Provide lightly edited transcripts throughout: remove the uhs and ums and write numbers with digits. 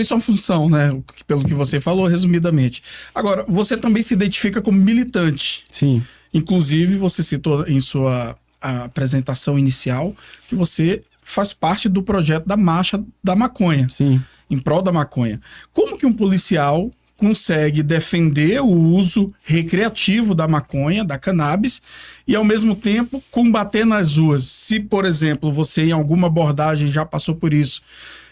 Isso é uma função, né? Pelo que você falou, resumidamente. Agora, você também se identifica como militante. Sim. Inclusive, você citou em sua apresentação inicial que você faz parte do projeto da Marcha da Maconha. Sim. Em prol da maconha. Como que um policial consegue defender o uso recreativo da maconha, da cannabis, e ao mesmo tempo combater nas ruas? Se, por exemplo, você em alguma abordagem já passou por isso,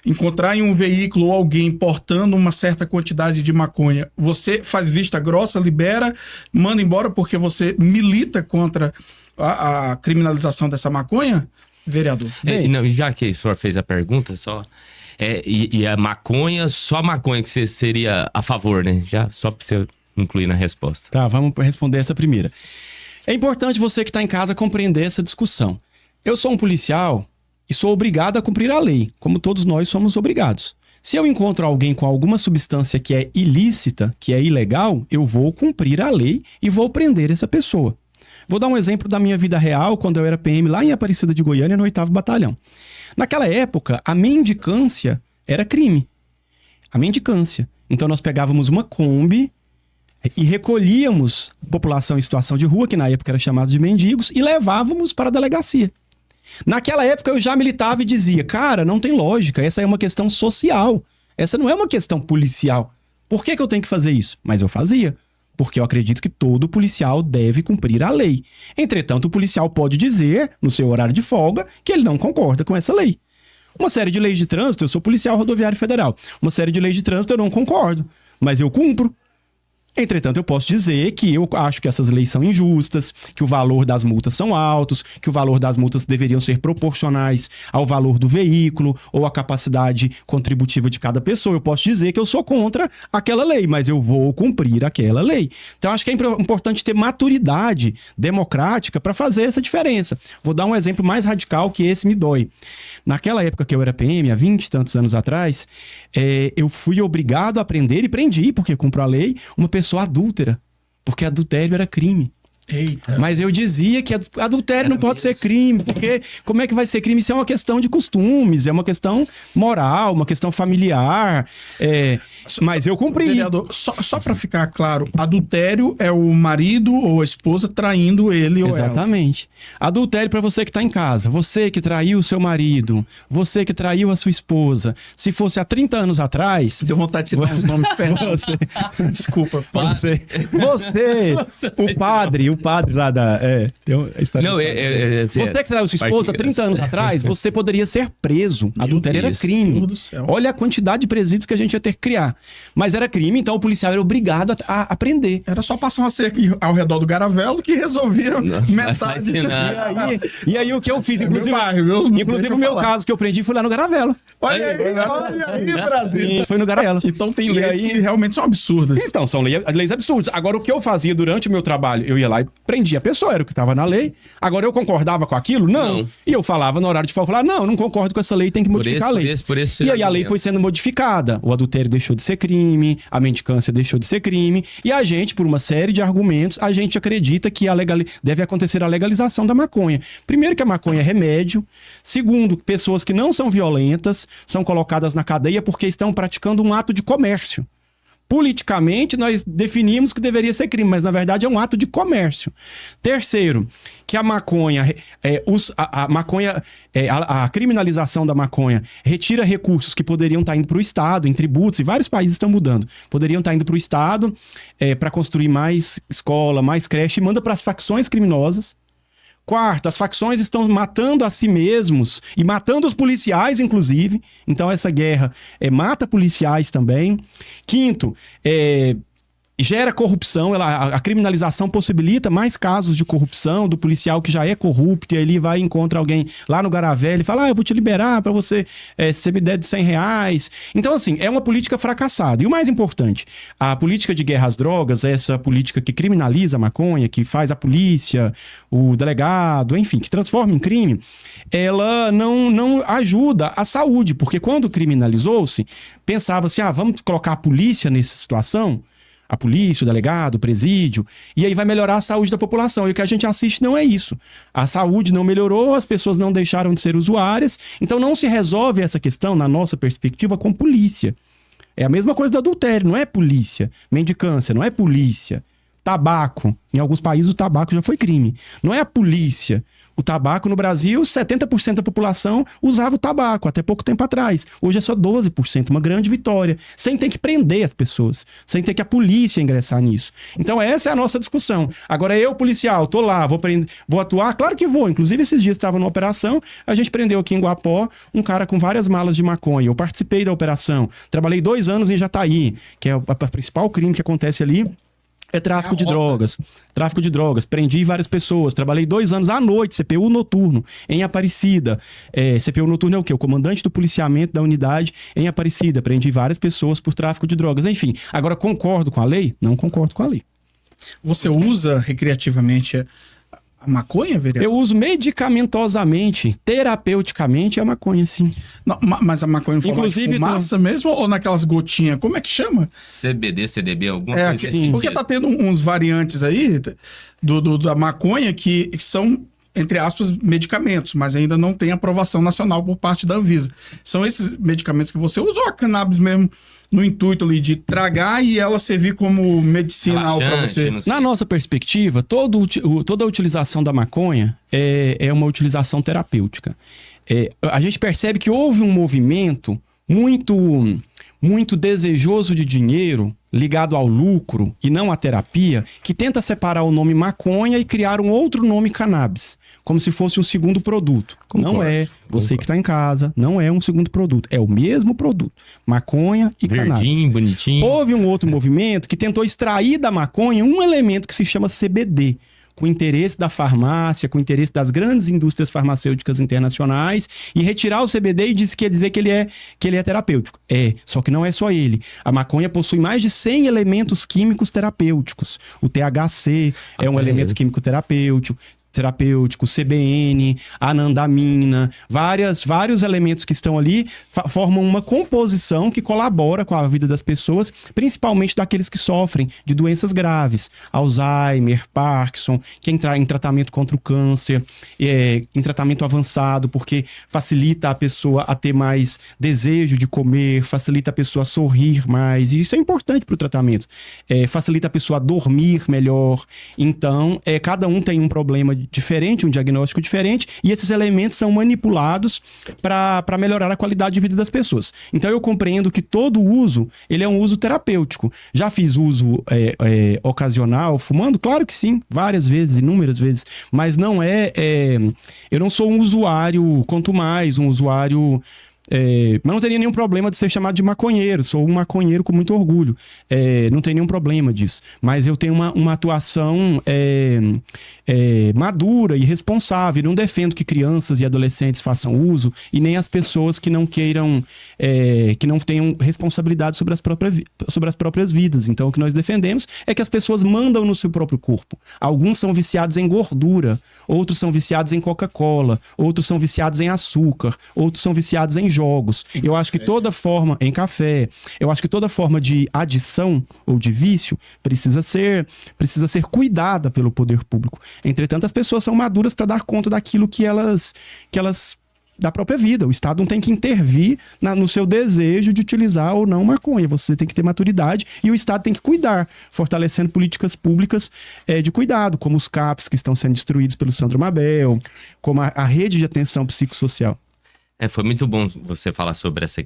encontrar em um veículo alguém portando uma certa quantidade de maconha, você faz vista grossa, libera, manda embora porque você milita contra a criminalização dessa maconha, vereador? Não, já que o senhor fez a pergunta, só... E a maconha, só a maconha que você seria a favor, né? Já só pra você incluir na resposta. Tá, vamos responder essa primeira. É importante você que está em casa compreender essa discussão. Eu sou um policial e sou obrigado a cumprir a lei, como todos nós somos obrigados. Se eu encontro alguém com alguma substância que é ilícita, que é ilegal, eu vou cumprir a lei e vou prender essa pessoa. Vou dar um exemplo da minha vida real, quando eu era PM lá em Aparecida de Goiânia, no 8º Batalhão. Naquela época, a mendicância era crime. A mendicância. Então, nós pegávamos uma Kombi e recolhíamos a população em situação de rua, que na época era chamada de mendigos, e levávamos para a delegacia. Naquela época, eu já militava e dizia, cara, não tem lógica, essa é uma questão social. Essa não é uma questão policial. Por que eu tenho que fazer isso? Mas eu fazia. Porque eu acredito que todo policial deve cumprir a lei. Entretanto, o policial pode dizer, no seu horário de folga, que ele não concorda com essa lei. Uma série de leis de trânsito, eu sou policial rodoviário federal, uma série de leis de trânsito eu não concordo, mas eu cumpro. Entretanto, eu posso dizer que eu acho que essas leis são injustas, que o valor das multas são altos, que o valor das multas deveriam ser proporcionais ao valor do veículo ou à capacidade contributiva de cada pessoa. Eu posso dizer que eu sou contra aquela lei, mas eu vou cumprir aquela lei. Então, acho que é importante ter maturidade democrática para fazer essa diferença. Vou dar um exemplo mais radical que esse me dói. Naquela época que eu era PM, há 20 e tantos anos atrás, eu fui obrigado a prender e prendi, porque cumpro a lei, uma pessoa adúltera, porque adultério era crime. Eita. Mas eu dizia que adultério não pode ser crime, porque como é que vai ser crime? Isso é uma questão de costumes, é uma questão moral, uma questão familiar. Mas eu cumpri. Vereador, só para ficar claro, adultério é o marido ou a esposa traindo ele ou ela. Exatamente. Adultério para você que está em casa, você que traiu o seu marido, você que traiu a sua esposa. Se fosse há 30 anos atrás... Deu vontade de citar uns nomes, perdão. Desculpa. Você, o padre lá da... tem uma história. Não, você que traiu sua esposa há 30 anos atrás, você poderia ser preso. Adultério era crime. Deus do céu. Olha a quantidade de presídios que a gente ia ter que criar. Mas era crime, então o policial era obrigado a prender. Era só passar uma cerca ao redor do Garavelo que resolvia metade. E aí o que eu fiz, inclusive o meu caso que eu prendi foi lá no Garavelo. Olha aí, Brasil. Foi no Garavelo. Então tem leis que realmente são absurdas. Então, são leis absurdas. Agora, o que eu fazia durante o meu trabalho, eu ia lá e prendia a pessoa, era o que estava na lei. Agora, eu concordava com aquilo? Não. E eu falava no horário de folga, não, eu não concordo com essa lei, tem que modificar a lei. E aí a lei foi sendo modificada. O adultério deixou de ser crime, a mendicância deixou de ser crime, e a gente, por uma série de argumentos, a gente acredita que deve acontecer a legalização da maconha. Primeiro, que a maconha é remédio. Segundo, pessoas que não são violentas são colocadas na cadeia porque estão praticando um ato de comércio. Politicamente, nós definimos que deveria ser crime, mas na verdade é um ato de comércio. Terceiro, que a maconha, a criminalização da maconha retira recursos que poderiam estar indo para o Estado, em tributos, e vários países estão mudando. Poderiam estar indo para o Estado para construir mais escola, mais creche, e manda para as facções criminosas. Quarto, as facções estão matando a si mesmos e matando os policiais, inclusive. Então, essa guerra mata policiais também. Quinto, gera corrupção, a criminalização possibilita mais casos de corrupção do policial que já é corrupto, e ele vai e encontra alguém lá no Garavello e fala, eu vou te liberar para você se me der de R$100. Então, assim, é uma política fracassada. E o mais importante, a política de guerra às drogas, essa política que criminaliza a maconha, que faz a polícia, o delegado, enfim, que transforma em crime, ela não ajuda a saúde, porque quando criminalizou-se, pensava-se, vamos colocar a polícia nessa situação, a polícia, o delegado, o presídio, e aí vai melhorar a saúde da população. E o que a gente assiste não é isso. A saúde não melhorou, as pessoas não deixaram de ser usuárias, então não se resolve essa questão, na nossa perspectiva, com polícia. É a mesma coisa do adultério, não é polícia. Mendicância, não é polícia. Tabaco, em alguns países o tabaco já foi crime. Não é a polícia. O tabaco no Brasil, 70% da população usava o tabaco até pouco tempo atrás. Hoje é só 12%, uma grande vitória. Sem ter que prender as pessoas, sem ter que a polícia ingressar nisso. Então essa é a nossa discussão. Agora eu, policial, tô lá, vou atuar? Claro que vou. Inclusive esses dias estava numa operação, a gente prendeu aqui em Guapó um cara com várias malas de maconha. Eu participei da operação, trabalhei 2 anos em Jataí, que é o principal crime que acontece ali. É tráfico de drogas. Tráfico de drogas. Prendi várias pessoas. Trabalhei 2 anos à noite, CPU noturno, em Aparecida. CPU noturno é o quê? O comandante do policiamento da unidade em Aparecida. Prendi várias pessoas por tráfico de drogas. Enfim, agora concordo com a lei? Não concordo com a lei. Você usa recreativamente a maconha, vereador? Eu uso medicamentosamente, terapeuticamente a maconha, sim. Não, mas a maconha não Inclusive, fumaça mesmo ou naquelas gotinhas? Como é que chama? CBD, CDB, alguma coisa assim. Porque tá tendo uns variantes aí da maconha que são, entre aspas, medicamentos, mas ainda não tem aprovação nacional por parte da Anvisa. São esses medicamentos que você usa ou a cannabis mesmo no intuito ali de tragar e ela servir como medicinal para você? Na nossa perspectiva, toda a utilização da maconha é uma utilização terapêutica. A gente percebe que houve um movimento muito desejoso de dinheiro, ligado ao lucro e não à terapia, que tenta separar o nome maconha e criar um outro nome cannabis, como se fosse um segundo produto. Concordo, não é. Você que está em casa, não é um segundo produto. É o mesmo produto. Maconha e cannabis. Verdinho, bonitinho. Houve um outro movimento que tentou extrair da maconha um elemento que se chama CBD, com o interesse da farmácia, com o interesse das grandes indústrias farmacêuticas internacionais, e retirar o CBD e quer dizer que ele é terapêutico. Só que não é só ele. A maconha possui mais de 100 elementos químicos terapêuticos. O THC é um elemento químico terapêutico, CBN, anandamina, vários elementos que estão ali formam uma composição que colabora com a vida das pessoas, principalmente daqueles que sofrem de doenças graves, Alzheimer, Parkinson, que entrar em tratamento contra o câncer, em tratamento avançado, porque facilita a pessoa a ter mais desejo de comer, facilita a pessoa a sorrir mais, e isso é importante para o tratamento. Facilita a pessoa a dormir melhor. Então, cada um tem um problema diferente, um diagnóstico diferente, e esses elementos são manipulados para melhorar a qualidade de vida das pessoas. Então eu compreendo que todo uso, ele é um uso terapêutico. Já fiz uso ocasional, fumando? Claro que sim, várias vezes, inúmeras vezes, mas não eu não sou um usuário, quanto mais um usuário... mas não teria nenhum problema de ser chamado de maconheiro. Sou um maconheiro com muito orgulho. Não tem nenhum problema disso. Mas eu tenho uma atuação madura e responsável. Não defendo que crianças e adolescentes façam uso, e nem as pessoas que não queiram, que não tenham responsabilidade sobre as próprias vidas. Então o que nós defendemos é que as pessoas mandam no seu próprio corpo. Alguns são viciados em gordura, outros são viciados em Coca-Cola, outros são viciados em açúcar, outros são viciados em jogos. Eu acho que toda forma, em café, eu acho que toda forma de adição ou de vício precisa ser cuidada pelo poder público. Entretanto, as pessoas são maduras para dar conta daquilo que elas da própria vida. O Estado não tem que intervir no seu desejo de utilizar ou não maconha. Você tem que ter maturidade e o Estado tem que cuidar, fortalecendo políticas públicas de cuidado, como os CAPs que estão sendo destruídos pelo Sandro Mabel, como a rede de atenção psicossocial. Foi muito bom você falar sobre essa